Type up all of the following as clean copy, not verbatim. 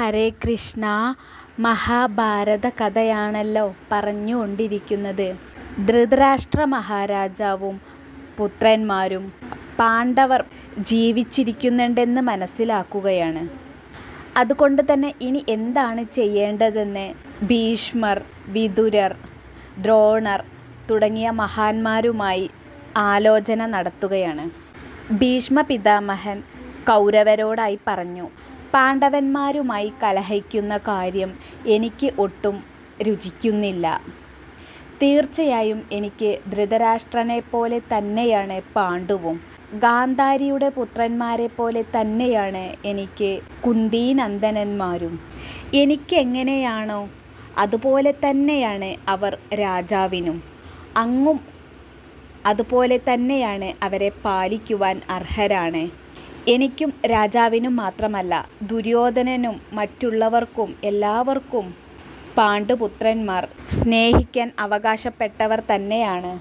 ഹരേ കൃഷ്ണ. മഹാഭാരത കഥയാണല്ലോ പറഞ്ഞുകൊണ്ടിരിക്കുന്നത്. ധൃതരാഷ്ട്ര മഹാരാജാവും പുത്രന്മാരും പാണ്ഡവർ ജീവിച്ചിരിക്കുന്നുണ്ടെന്ന് മനസ്സിലാക്കുകയാണ്. അതുകൊണ്ട് തന്നെ ഇനി എന്താണ് ചെയ്യേണ്ടതെന്ന് ഭീഷ്മർ, വിതുരർ, ദ്രോണർ തുടങ്ങിയ മഹാന്മാരുമായി ആലോചന നടത്തുകയാണ്. ഭീഷ്മ പിതാമഹൻ കൗരവരോടായി പറഞ്ഞു, പാണ്ഡവന്മാരുമായി കലഹിക്കുന്ന കാര്യം എനിക്ക് ഒട്ടും രുചിക്കുന്നില്ല. തീർച്ചയായും എനിക്ക് ധൃതരാഷ്ട്രനെപ്പോലെ തന്നെയാണ് പാണ്ഡുവും. ഗാന്ധാരിയുടെ പുത്രന്മാരെപ്പോലെ തന്നെയാണ് എനിക്ക് കുന്തിനന്ദനന്മാരും. എനിക്കെങ്ങനെയാണോ അതുപോലെ തന്നെയാണ് അവർ രാജാവിനും. അങ്ങും അതുപോലെ തന്നെയാണ് അവരെ പാലിക്കുവാൻ അർഹരാണ്. എനിക്കും രാജാവിനും മാത്രമല്ല, ദുര്യോധനനും മറ്റുള്ളവർക്കും എല്ലാവർക്കും പാണ്ഡുപുത്രന്മാർ സ്നേഹിക്കാൻ അവകാശപ്പെട്ടവർ തന്നെയാണ്.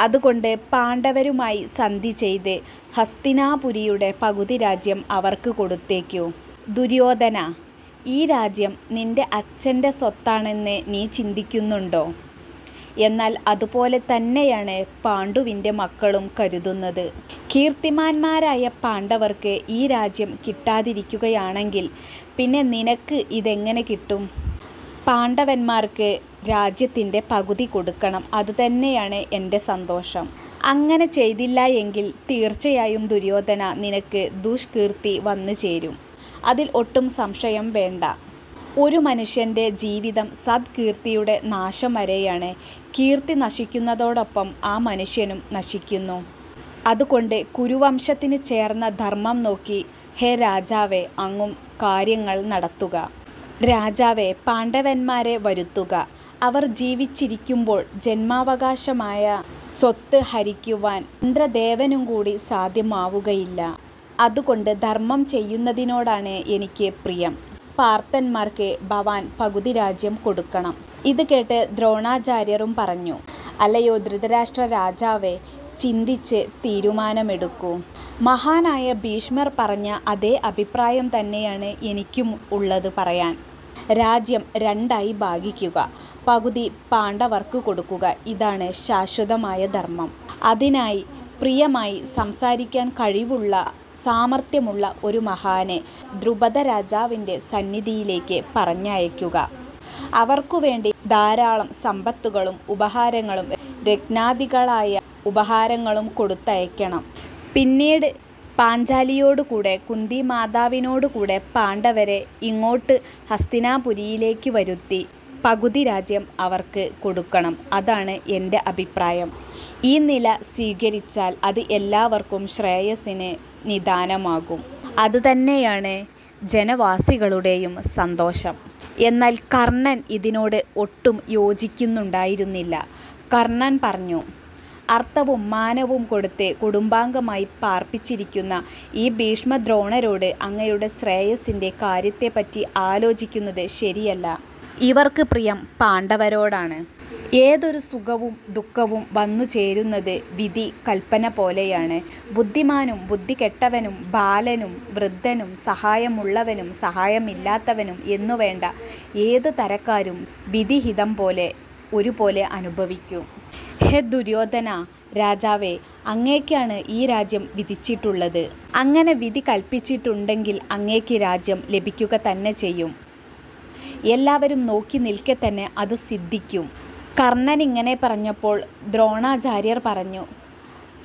അതുകൊണ്ട് പാണ്ഡവരുമായി സന്ധി ചെയ്ത് ഹസ്തിനാപുരിയുടെ പകുതി രാജ്യം അവർക്ക് കൊടുത്തേക്കൂ. ദുര്യോധന, ഈ രാജ്യം നിന്റെ അച്ഛൻ്റെ സ്വത്താണെന്ന് നീ ചിന്തിക്കുന്നുണ്ടോ? എന്നാൽ അതുപോലെ തന്നെയാണ് പാണ്ഡുവിൻ്റെ മക്കളും കരുതുന്നത്. കീർത്തിമാന്മാരായ പാണ്ഡവർക്ക് ഈ രാജ്യം കിട്ടാതിരിക്കുകയാണെങ്കിൽ പിന്നെ നിനക്ക് ഇതെങ്ങനെ കിട്ടും? പാണ്ഡവന്മാർക്ക് രാജ്യത്തിൻ്റെ പകുതി കൊടുക്കണം. അതുതന്നെയാണ് എൻ്റെ സന്തോഷം. അങ്ങനെ ചെയ്തില്ല എങ്കിൽ തീർച്ചയായും ദുര്യോധന, നിനക്ക് ദുഷ്കീർത്തി വന്നു ചേരും. അതിൽ ഒട്ടും സംശയം വേണ്ട. ഒരു മനുഷ്യൻ്റെ ജീവിതം സദ്കീർത്തിയുടെ നാശം വരെയാണ്. കീർത്തി നശിക്കുന്നതോടൊപ്പം ആ മനുഷ്യനും നശിക്കുന്നു. അതുകൊണ്ട് കുരുവംശത്തിന് ചേർന്ന ധർമ്മം നോക്കി ഹേ രാജാവേ, അങ്ങും കാര്യങ്ങൾ നടത്തുക. രാജാവേ, പാണ്ഡവന്മാരെ വരുത്തുക. അവർ ജീവിച്ചിരിക്കുമ്പോൾ ജന്മാവകാശമായ സ്വത്ത് ഹരിക്കുവാൻ ഇന്ദ്രദേവനും കൂടി സാധ്യമാവുകയില്ല. അതുകൊണ്ട് ധർമ്മം ചെയ്യുന്നതിനോടാണ് എനിക്ക് പ്രിയം. പാർത്ഥന്മാർക്ക് ഭവാൻ പകുതി രാജ്യം കൊടുക്കണം. ഇത് കേട്ട് ദ്രോണാചാര്യരും പറഞ്ഞു, അല്ലയോ ധൃതരാഷ്ട്ര രാജാവേ, ചിന്തിച്ച് തീരുമാനമെടുക്കൂ. മഹാനായ ഭീഷ്മർ പറഞ്ഞ അതേ അഭിപ്രായം തന്നെയാണ് എനിക്കും ഉള്ളത് പറയാൻ. രാജ്യം രണ്ടായി ഭാഗിക്കുക, പകുതി പാണ്ഡവർക്ക് കൊടുക്കുക. ഇതാണ് ശാശ്വതമായ ധർമ്മം. അതിനായി പ്രിയമായി സംസാരിക്കാൻ കഴിവുള്ള സാമർഥ്യമുള്ള ഒരു മഹാനെ ദ്രുപദ രാജാവിൻ്റെ സന്നിധിയിലേക്ക് പറഞ്ഞയക്കുക. അവർക്കു വേണ്ടി ധാരാളം സമ്പത്തുകളും ഉപഹാരങ്ങളും രത്നാദികളായ ഉപഹാരങ്ങളും കൊടുത്തയക്കണം. പിന്നീട് പാഞ്ചാലിയോടുകൂടെ കുന്തി മാതാവിനോടുകൂടെ പാണ്ഡവരെ ഇങ്ങോട്ട് ഹസ്തിനാപുരിയിലേക്ക് വരുത്തി പകുതി രാജ്യം അവർക്ക് കൊടുക്കണം. അതാണ് എൻ്റെ അഭിപ്രായം. ഈ നില സ്വീകരിച്ചാൽ അത് എല്ലാവർക്കും ശ്രേയസ്സിന് നിദാനമാകും. അതുതന്നെയാണ് ജനവാസികളുടെയും സന്തോഷം. എന്നാൽ കർണൻ ഇതിനോട് ഒട്ടും യോജിക്കുന്നുണ്ടായിരുന്നില്ല. കർണൻ പറഞ്ഞു, അർത്ഥവും മാനവും കൊടുത്ത് കുടുംബാംഗമായി പാർപ്പിച്ചിരിക്കുന്ന ഈ ഭീഷ്മദ്രോണരോട് അങ്ങയുടെ ശ്രേയസ്സിൻ്റെ കാര്യത്തെപ്പറ്റി ആലോചിക്കുന്നത് ശരിയല്ല. ഇവർക്ക് പ്രിയം പാണ്ഡവരോടാണ്. ഏതൊരു സുഖവും ദുഃഖവും വന്നു ചേരുന്നത് വിധി കൽപ്പന പോലെയാണ്. ബുദ്ധിമാനും ബുദ്ധി കെട്ടവനും ബാലനും വൃദ്ധനും സഹായമുള്ളവനും സഹായമില്ലാത്തവനും എന്നുവേണ്ട ഏത് തരക്കാരും വിധിഹിതം പോലെ ഒരുപോലെ അനുഭവിക്കും. ഹേ ദുര്യോധന രാജാവേ, അങ്ങേക്കാണ് ഈ രാജ്യം വിധിച്ചിട്ടുള്ളത്. അങ്ങനെ വിധി കൽപ്പിച്ചിട്ടുണ്ടെങ്കിൽ അങ്ങേക്ക് രാജ്യം ലഭിക്കുക തന്നെ ചെയ്യും. എല്ലാവരും നോക്കി നിൽക്കെ തന്നെ അത് സിദ്ധിക്കും. കർണൻ ഇങ്ങനെ പറഞ്ഞപ്പോൾ ദ്രോണാചാര്യർ പറഞ്ഞു,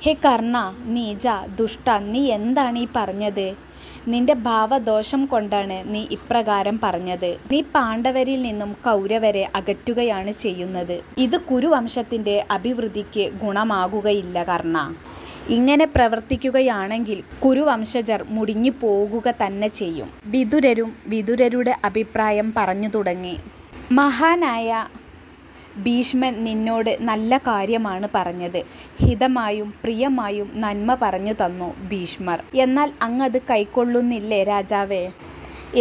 ഹേ കർണ, നീച, ദുഷ്ട, നീ എന്താണ് ഈ പറഞ്ഞത്? നിന്റെ ഭാവദോഷം കൊണ്ടാണ് നീ ഇപ്രകാരം പറഞ്ഞത്. നീ പാണ്ഡവരിൽ നിന്നും കൗരവരെ അകറ്റുകയാണ് ചെയ്യുന്നത്. ഇത് കുരുവംശത്തിൻ്റെ അഭിവൃദ്ധിക്ക് ഗുണമാകുകയില്ല കർണ. ഇങ്ങനെ പ്രവർത്തിക്കുകയാണെങ്കിൽ കുരുവംശജർ മുടിഞ്ഞു പോകുക തന്നെ ചെയ്യും. വിതുരരും വിതുരരുടെ അഭിപ്രായം പറഞ്ഞു തുടങ്ങി. മഹാനായ ഭീഷ്മൻ നിന്നോട് നല്ല കാര്യമാണ് പറഞ്ഞത്. ഹിതമായും പ്രിയമായും നന്മ പറഞ്ഞു തന്നു ഭീഷ്മർ. എന്നാൽ അങ്ങത് കൈക്കൊള്ളുന്നില്ലേ രാജാവേ?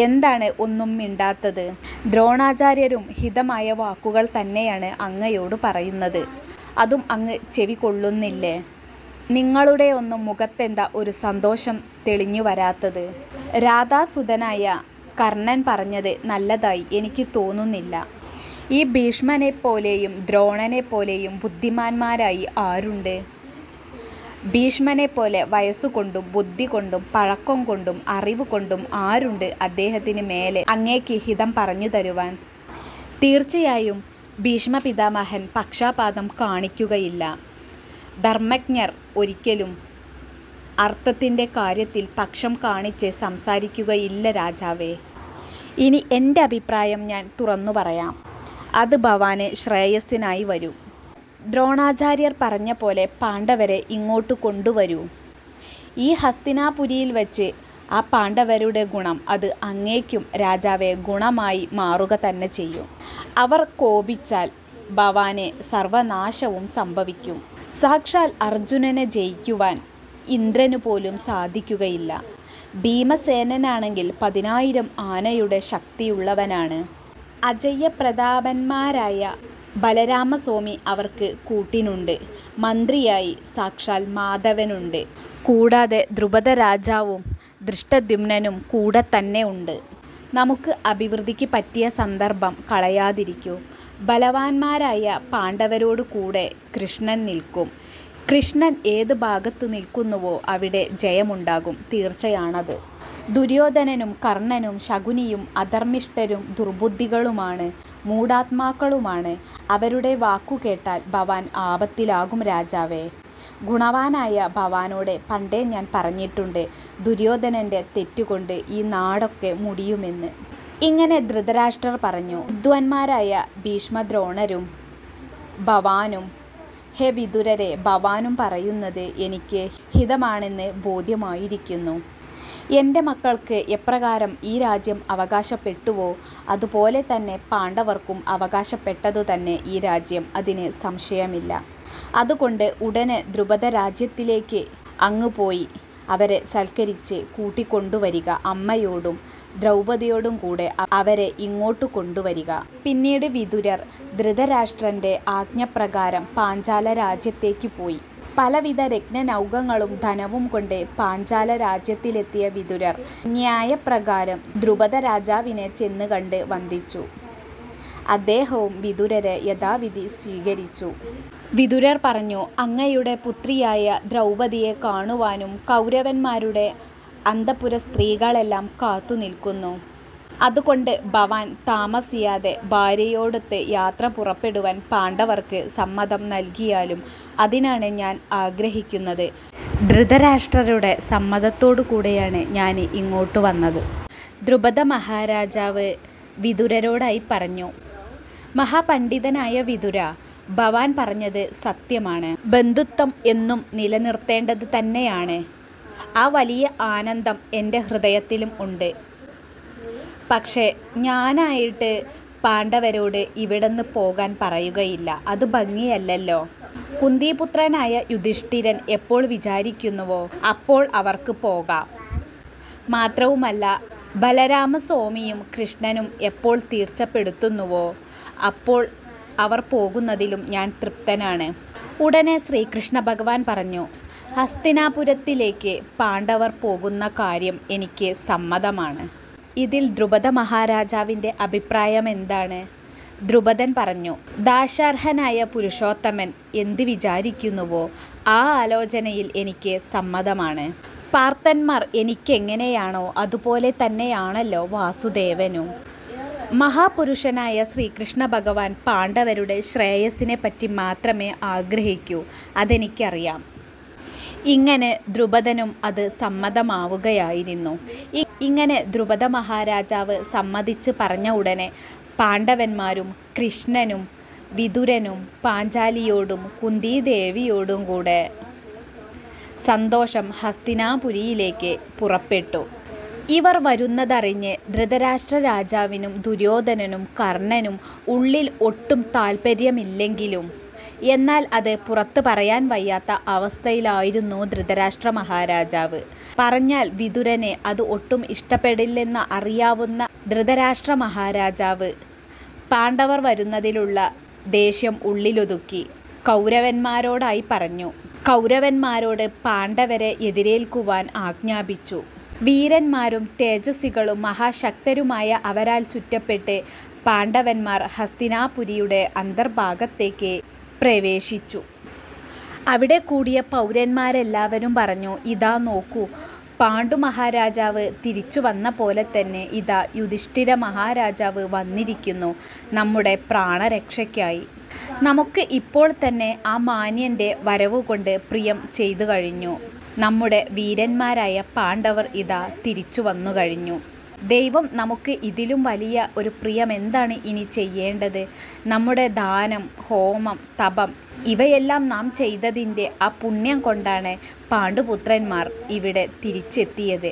എന്താണ് ഒന്നും മിണ്ടാത്തത്? ദ്രോണാചാര്യരും ഹിതമായ വാക്കുകൾ തന്നെയാണ് അങ്ങയോട് പറയുന്നത്. അതും അങ്ങ് ചെവി കൊള്ളുന്നില്ലേ? നിങ്ങളുടെ ഒന്നും മുഖത്തെന്താ ഒരു സന്തോഷം തെളിഞ്ഞു വരാത്തത്? രാധാസുതനായ കർണൻ പറഞ്ഞത് നല്ലതായി എനിക്ക് തോന്നുന്നില്ല. ഈ ഭീഷ്മനെപ്പോലെയും ദ്രോണനെപ്പോലെയും ബുദ്ധിമാന്മാരായി ആരുണ്ട്? ഭീഷ്മനെപ്പോലെ വയസ്സുകൊണ്ടും ബുദ്ധി കൊണ്ടും പഴക്കം കൊണ്ടും അറിവ് കൊണ്ടും ആരുണ്ട് അദ്ദേഹത്തിന് മേലെ അങ്ങേക്ക് ഹിതം പറഞ്ഞു തരുവാൻ? തീർച്ചയായും ഭീഷ്മ പിതാമഹൻ പക്ഷാപാതം കാണിക്കുകയില്ല. ധർമ്മജ്ഞർ ഒരിക്കലും അർത്ഥത്തിൻ്റെ കാര്യത്തിൽ പക്ഷം കാണിച്ച് സംസാരിക്കുകയില്ല രാജാവേ. ഇനി എൻ്റെ അഭിപ്രായം ഞാൻ തുറന്നു പറയാം. അത് ഭവാന് ശ്രേയസ്സിനായി വരൂ. ദ്രോണാചാര്യർ പറഞ്ഞ പോലെ പാണ്ഡവരെ ഇങ്ങോട്ട് കൊണ്ടുവരൂ. ഈ ഹസ്തിനാപുരിയിൽ വച്ച് ആ പാണ്ഡവരുടെ ഗുണം അത് അങ്ങേക്കും രാജാവെ ഗുണമായി മാറുക തന്നെ ചെയ്യും. അവർ കോപിച്ചാൽ ഭവാന് സർവനാശവും സംഭവിക്കും. സാക്ഷാൽ അർജുനനെ ജയിക്കുവാൻ ഇന്ദ്രനു പോലും സാധിക്കുകയില്ല. ഭീമസേനനാണെങ്കിൽ 10,000 ആനയുടെ ശക്തിയുള്ളവനാണ്. അജയ്യപ്രതാപന്മാരായ ബലരാമസ്വാമി അവർക്ക് കൂട്ടിനുണ്ട്. മന്ത്രിയായി സാക്ഷാൽ മാധവനുണ്ട്. കൂടാതെ ദ്രുപദ രാജാവും ദൃഷ്ടദ്യുമ്നനും കൂടെ തന്നെ ഉണ്ട്. നമുക്ക് അഭിവൃദ്ധിക്ക് പറ്റിയ സന്ദർഭം കളയാതിരിക്കൂ. ബലവാന്മാരായ പാണ്ഡവരോട് കൂടെ കൃഷ്ണൻ നിൽക്കും. കൃഷ്ണൻ ഏത് ഭാഗത്ത് നിൽക്കുന്നുവോ അവിടെ ജയമുണ്ടാകും. തീർച്ചയാണത്. ദുര്യോധനനും കർണനും ശകുനിയും അധർമ്മിഷ്ഠരും ദുർബുദ്ധികളുമാണ്, മൂഢാത്മാക്കളുമാണ്. അവരുടെ വാക്കു കേട്ടാൽ ഭവാൻ ആപത്തിലാകും രാജാവേ. ഗുണവാനായ ഭവാനോട് പണ്ടേ ഞാൻ പറഞ്ഞിട്ടുണ്ട്, ദുര്യോധനൻ്റെ തെറ്റുകൊണ്ട് ഈ നാടൊക്കെ മുടിയുമെന്ന്. ഇങ്ങനെ ധൃതരാഷ്ട്രർ പറഞ്ഞു. വിദ്വാൻമാരായ ഭീഷ്മദ്രോണരും ഭവാനും, ഹേ വിദുരരെ, ഭവാനും പറയുന്നത് എനിക്ക് ഹിതമാണെന്ന് ബോധ്യമായിരിക്കുന്നു. എൻ്റെ മക്കൾക്ക് എപ്രകാരം ഈ രാജ്യം അവകാശപ്പെട്ടുവോ അതുപോലെ തന്നെ പാണ്ഡവർക്കും അവകാശപ്പെട്ടതു തന്നെ ഈ രാജ്യം, അതിന് സംശയമില്ല. അതുകൊണ്ട് ഉടനെ ദ്രുപദ രാജ്യത്തിലേക്ക് അങ്ങ് പോയി അവരെ സൽക്കരിച്ച് കൂട്ടിക്കൊണ്ടുവരിക. അമ്മയോടും ദ്രൗപദിയോടും കൂടെ അവരെ ഇങ്ങോട്ട് കൊണ്ടുവരിക. പിന്നീട് വിദുരർ ധൃതരാഷ്ട്രൻ്റെ ആജ്ഞപ്രകാരം പാഞ്ചാല രാജ്യത്തേക്ക് പോയി. പലവിധ രത്നനൗകങ്ങളും ധനവും കൊണ്ട് പാഞ്ചാല രാജ്യത്തിലെത്തിയ വിദുരർ ന്യായപ്രകാരം ദ്രുപദ രാജാവിനെ ചെന്ന് കണ്ട് വന്ദിച്ചു. അദ്ദേഹവും വിദുരരെ യഥാവിധി സ്വീകരിച്ചു. വിദുരർ പറഞ്ഞു, അങ്ങയുടെ പുത്രിയായ ദ്രൗപദിയെ കാണുവാനും കൗരവന്മാരുടെ അന്തഃപുര സ്ത്രീകളെല്ലാം കാത്തു നിൽക്കുന്നു. അതുകൊണ്ട് ഭവാൻ താമസിയാതെ ഭാര്യയോടൊത്ത് യാത്ര പുറപ്പെടുവാൻ പാണ്ഡവർക്ക് സമ്മതം നൽകിയാലും അതിനാണ് ഞാൻ ആഗ്രഹിക്കുന്നത്. ധൃതരാഷ്ട്രരുടെ സമ്മതത്തോടു കൂടെയാണ് ഞാൻ ഇങ്ങോട്ട് വന്നത്. ദ്രുപദ മഹാരാജാവ് വിദുരരോടായി പറഞ്ഞു, മഹാപണ്ഡിതനായ വിദുര, ഭവാൻ പറഞ്ഞത് സത്യമാണ്. ബന്ധുത്വം എന്നും നിലനിർത്തേണ്ടത് തന്നെയാണ്. ആ വലിയ ആനന്ദം എൻ്റെ ഹൃദയത്തിലും ഉണ്ട്. പക്ഷേ ഞാനായിട്ട് പാണ്ഡവരോട് ഇവിടുന്ന് പോകാൻ പറയുകയില്ല. അത് ഭംഗിയല്ലല്ലോ. കുന്തിപുത്രനായ യുധിഷ്ഠിരൻ എപ്പോൾ വിചാരിക്കുന്നുവോ അപ്പോൾ അവർക്ക് പോകാം. മാത്രവുമല്ല, ബലരാമസ്വാമിയും കൃഷ്ണനും എപ്പോൾ തീർച്ചപ്പെടുത്തുന്നുവോ അപ്പോൾ അവർ പോകുന്നതിലും ഞാൻ തൃപ്തനാണ്. ഉടനെ ശ്രീകൃഷ്ണ ഭഗവാൻ പറഞ്ഞു, ഹസ്തിനാപുരത്തിലേക്ക് പാണ്ഡവർ പോകുന്ന കാര്യം എനിക്ക് സമ്മതമാണ്. ഇതിൽ ദ്രുപദ മഹാരാജാവിൻ്റെ അഭിപ്രായം എന്താണ്? ദ്രുപദൻ പറഞ്ഞു, ദാശാർഹനായ പുരുഷോത്തമൻ എന്ത് വിചാരിക്കുന്നുവോ ആ ആലോചനയിൽ എനിക്ക് സമ്മതമാണ്. പാർത്തന്മാർ എനിക്കെങ്ങനെയാണോ അതുപോലെ തന്നെയാണല്ലോ വാസുദേവനും. മഹാപുരുഷനായ ശ്രീകൃഷ്ണ ഭഗവാൻ പാണ്ഡവരുടെ ശ്രേയസ്സിനെ പറ്റി മാത്രമേ ആഗ്രഹിക്കൂ, അതെനിക്കറിയാം. ഇങ്ങനെ ദ്രുപദനും അത് സമ്മതമാവുകയായിരുന്നു. ഇങ്ങനെ ദ്രുപദ മഹാരാജാവ് സമ്മതിച്ച് പറഞ്ഞ ഉടനെ പാണ്ഡവന്മാരും കൃഷ്ണനും വിദുരനും പാഞ്ചാലിയോടും കുന്തിദേവിയോടും കൂടെ സന്തോഷം ഹസ്തിനാപുരിയിലേക്ക് പുറപ്പെട്ടു. ഇവർ വരുന്നതറിഞ്ഞ് ധൃതരാഷ്ട്ര രാജാവിനും ദുര്യോധനനും കർണനും ഉള്ളിൽ ഒട്ടും താല്പര്യമില്ലെങ്കിലും എന്നാൽ അത് പുറത്ത് പറയാൻ വയ്യാത്ത അവസ്ഥയിലായിരുന്നു ധൃതരാഷ്ട്ര മഹാരാജാവ്. പറഞ്ഞാൽ വിദുരനെ അത് ഒട്ടും ഇഷ്ടപ്പെടില്ലെന്ന് അറിയാവുന്ന ധൃതരാഷ്ട്ര മഹാരാജാവ് പാണ്ഡവർ വരുന്നതിലുള്ള ദേഷ്യം ഉള്ളിലൊതുക്കി കൗരവന്മാരോടായി പറഞ്ഞു. കൗരവന്മാരോട് പാണ്ഡവരെ എതിരേൽക്കുവാൻ ആജ്ഞാപിച്ചു. വീരന്മാരും തേജസ്വികളും മഹാശക്തരുമായ അവരാൽ ചുറ്റപ്പെട്ട് പാണ്ഡവന്മാർ ഹസ്തിനാപുരിയുടെ അന്തർഭാഗത്തേക്ക് പ്രവേശിച്ചു. അവിടെ കൂടിയ പൗരന്മാരെല്ലാവരും പറഞ്ഞു, ഇതാ നോക്കൂ, പാണ്ഡു മഹാരാജാവ് തിരിച്ചു വന്ന പോലെ തന്നെ ഇതാ യുധിഷ്ഠിര മഹാരാജാവ് വന്നിരിക്കുന്നു നമ്മുടെ പ്രാണരക്ഷയ്ക്കായി. നമുക്ക് ഇപ്പോൾ തന്നെ ആ മാന്യൻ്റെ വരവുകൊണ്ട് പ്രിയം ചെയ്തു കഴിഞ്ഞു. നമ്മുടെ വീരന്മാരായ പാണ്ഡവർ ഇതാ തിരിച്ചു വന്നു കഴിഞ്ഞു. ദൈവം നമുക്ക് ഇതിലും വലിയ ഒരു പ്രിയം എന്താണ് ഇനി ചെയ്യേണ്ടത്? നമ്മുടെ ദാനം, ഹോമം, തപം ഇവയെല്ലാം നാം ചെയ്തതിൻ്റെ ആ പുണ്യം കൊണ്ടാണ് പാണ്ഡുപുത്രന്മാർ ഇവിടെ തിരിച്ചെത്തിയത്.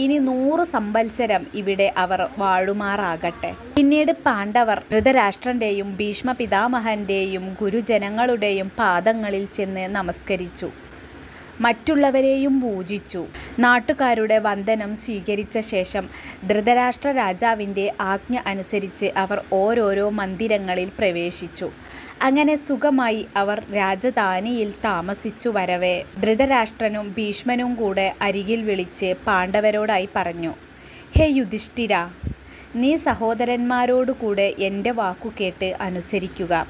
ഇനി 100 സംവത്സരം ഇവിടെ അവർ വാഴുമാറാകട്ടെ. പിന്നീട് പാണ്ഡവർ ധൃതരാഷ്ട്രൻ്റെയും ഭീഷ്മ പിതാമഹൻ്റെയും ഗുരുജനങ്ങളുടെയും പാദങ്ങളിൽ ചെന്ന് നമസ്കരിച്ചു. മറ്റുള്ളവരെയും പൂജിച്ചു. നാട്ടുകാരുടെ വന്ദനം സ്വീകരിച്ച ശേഷം ധൃതരാഷ്ട്ര രാജാവിൻ്റെ ആജ്ഞ അനുസരിച്ച് അവർ ഓരോരോ മന്ദിരങ്ങളിൽ പ്രവേശിച്ചു. അങ്ങനെ സുഖമായി അവർ രാജധാനിയിൽ താമസിച്ചു വരവേ ധൃതരാഷ്ട്രനും ഭീഷ്മനും കൂടെ അരികിൽ വിളിച്ച് പാണ്ഡവരോടായി പറഞ്ഞു, ഹേ യുധിഷ്ഠിര, നീ സഹോദരന്മാരോടുകൂടെ എൻ്റെ വാക്കു കേട്ട് അനുസരിക്കുക.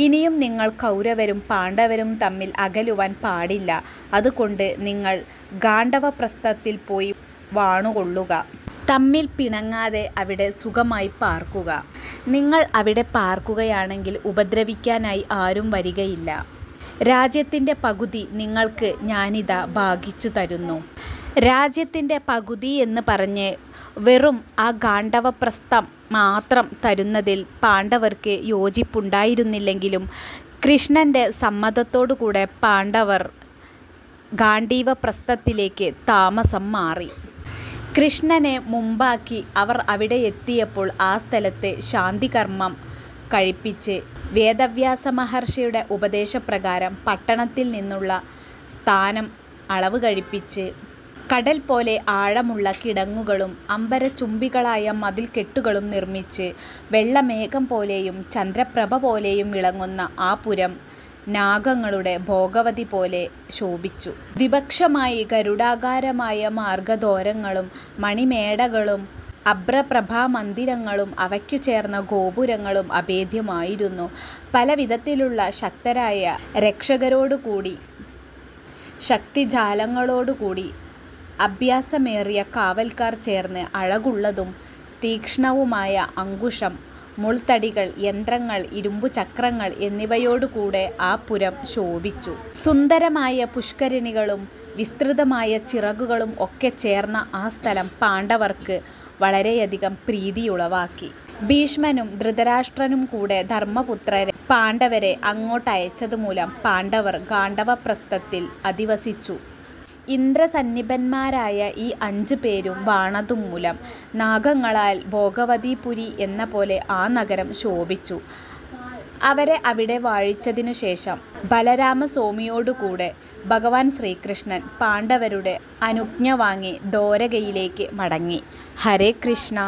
ഇനിയും നിങ്ങൾ കൗരവരും പാണ്ഡവരും തമ്മിൽ അകലുവാൻ പാടില്ല. അതുകൊണ്ട് നിങ്ങൾ ഗാണ്ഡവപ്രസ്ഥത്തിൽ പോയി വാണുകൊള്ളുക. തമ്മിൽ പിണങ്ങാതെ അവിടെ സുഖമായി പാർക്കുക. നിങ്ങൾ അവിടെ പാർക്കുകയാണെങ്കിൽ ഉപദ്രവിക്കാനായി ആരും വരികയില്ല. രാജ്യത്തിൻ്റെ പകുതി നിങ്ങൾക്ക് ഞാനിതാ ഭാഗിച്ചു തരുന്നു. രാജ്യത്തിൻ്റെ പകുതി എന്ന് പറഞ്ഞ് വെറും ആ ഗാണ്ഡവപ്രസ്ഥം മാത്രം തരുന്നതിൽ പാണ്ഡവർക്ക് യോജിപ്പുണ്ടായിരുന്നില്ലെങ്കിലും കൃഷ്ണൻ്റെ സമ്മതത്തോടുകൂടെ പാണ്ഡവർ ഗാണ്ഡീവപ്രസ്ഥത്തിലേക്ക് താമസം മാറി. കൃഷ്ണനെ മുമ്പാക്കി അവർ അവിടെ എത്തിയപ്പോൾ ആ സ്ഥലത്ത് ശാന്തികർമ്മം കഴിപ്പിച്ച് വേദവ്യാസ മഹർഷിയുടെ ഉപദേശപ്രകാരം പട്ടണത്തിൽ നിന്നുള്ള സ്ഥാനം അളവ് കഴിപ്പിച്ച് കടൽ പോലെ ആഴമുള്ള കിടങ്ങുകളും അമ്പരചുംബികളായ മതിൽക്കെട്ടുകളും നിർമ്മിച്ച് വെള്ളമേഘം പോലെയും ചന്ദ്രപ്രഭ പോലെയും വിളങ്ങുന്ന ആ പുരം നാഗങ്ങളുടെ ഭോഗവതി പോലെ ശോഭിച്ചു. ദ്വിപക്ഷമായി ഗരുഡാകാരമായ മാർഗദ്വാരങ്ങളും മണിമേടകളും അഭ്രപ്രഭാമന്ദിരങ്ങളും അവയ്ക്കു ചേർന്ന ഗോപുരങ്ങളും അഭേദ്യമായിരുന്നു. പല വിധത്തിലുള്ള ശക്തരായ രക്ഷകരോടുകൂടി ശക്തിജാലങ്ങളോടുകൂടി അഭ്യാസമേറിയ കാവൽക്കാർ ചേർന്ന് അഴകുള്ളതും തീക്ഷ്ണവുമായ അങ്കുശം, മുൾത്തടികൾ, യന്ത്രങ്ങൾ, ഇരുമ്പു ചക്രങ്ങൾ എന്നിവയോടുകൂടെ ആ പുരം ശോഭിച്ചു. സുന്ദരമായ പുഷ്കരിണികളും വിസ്തൃതമായ ചിറകുകളും ഒക്കെ ചേർന്ന ആ സ്ഥലം പാണ്ഡവർക്ക് വളരെയധികം പ്രീതിയുളവാക്കി. ഭീഷ്മനും ധൃതരാഷ്ട്രനും കൂടെ ധർമ്മപുത്രരെ പാണ്ഡവരെ അങ്ങോട്ടയച്ചതുമൂലം പാണ്ഡവർ ഗാണ്ഡവപ്രസ്ഥത്തിൽ അധിവസിച്ചു. ഇന്ദ്രസന്നിഭന്മാരായ ഈ 5 പേരും വാണതുമൂലം നാഗങ്ങളാൽ ഭോഗവതിപുരി എന്ന പോലെ ആ നഗരം ശോഭിച്ചു. അവരെ അവിടെ വാഴിച്ചതിനു ശേഷം ബലരാമസ്വാമിയോടുകൂടെ ഭഗവാൻ ശ്രീകൃഷ്ണൻ പാണ്ഡവരുടെ അനുജ്ഞ വാങ്ങി ദ്വാരകയിലേക്ക് മടങ്ങി. ഹരേ കൃഷ്ണ.